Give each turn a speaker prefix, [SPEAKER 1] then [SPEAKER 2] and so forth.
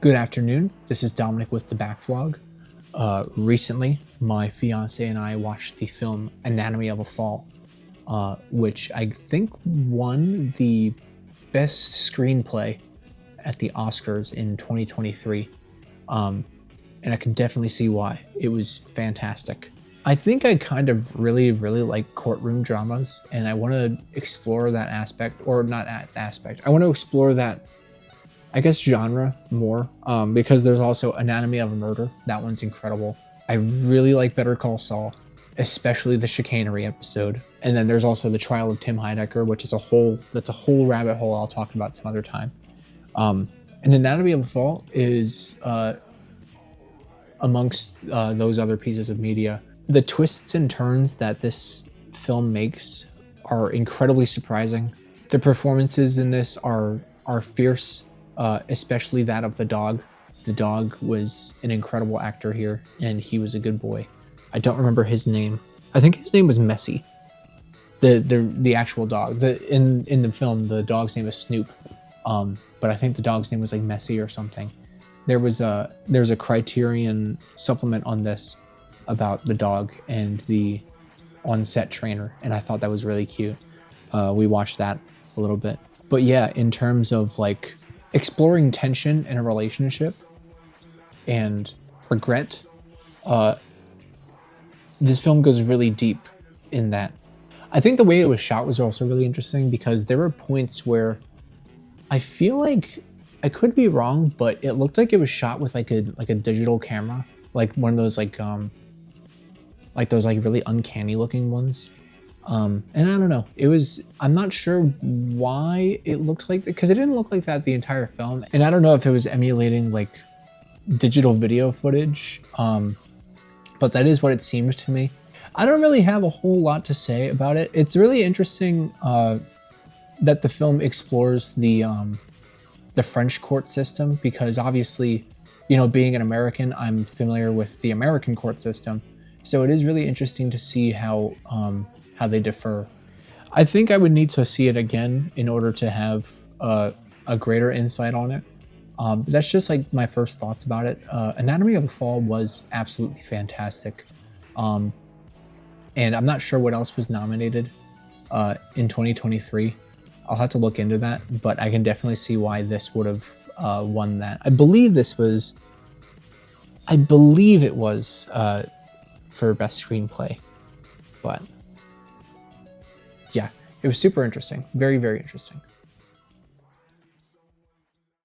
[SPEAKER 1] Good afternoon, this is Dominic with TheBackVlog. Recently, my fiance and I watched the film Anatomy of a Fall, which I think won the best screenplay at the Oscars in 2023. And I can definitely see why. It was fantastic. I think I kind of really like courtroom dramas, and I want to explore that aspect, or not aspect. I want to explore that, I guess, genre more, because there's also Anatomy of a Murder. That one's incredible. I really like Better Call Saul, especially the chicanery episode. And then there's also the Trial of Tim Heidecker, which is a whole rabbit hole I'll talk about some other time. And Anatomy of a Fall is amongst those other pieces of media. The twists and turns that this film makes are incredibly surprising. The performances in this are fierce. Especially that of the dog. The dog was an incredible actor here, and he was a good boy. I don't remember his name. I think his name was Messi. The actual dog. In the film, the dog's name is Snoop. But I think the dog's name was like Messi or something. There's a Criterion supplement on this about the dog and the on-set trainer, and I thought that was really cute. We watched that a little bit. But yeah, in terms of like exploring tension in a relationship and regret, this film goes really deep in that. I think the way it was shot was also really interesting, because there were points where I feel like, I could be wrong, but it looked like it was shot with like a digital camera, like one of those like those like really uncanny looking ones. And I don't know, I'm not sure why it looked like that, because it didn't look like that the entire film. And I don't know if it was emulating like digital video footage, but that is what it seemed to me. I don't really have a whole lot to say about it. It's really interesting that the film explores the French court system, because obviously, you know, being an American, I'm familiar with the American court system. So it is really interesting to see how they differ. I think I would need to see it again in order to have a greater insight on it. But that's just like my first thoughts about it. Anatomy of a Fall was absolutely fantastic. And I'm not sure what else was nominated in 2023. I'll have to look into that, but I can definitely see why this would have won that. I believe it was for best screenplay, but yeah, it was super interesting. Very interesting.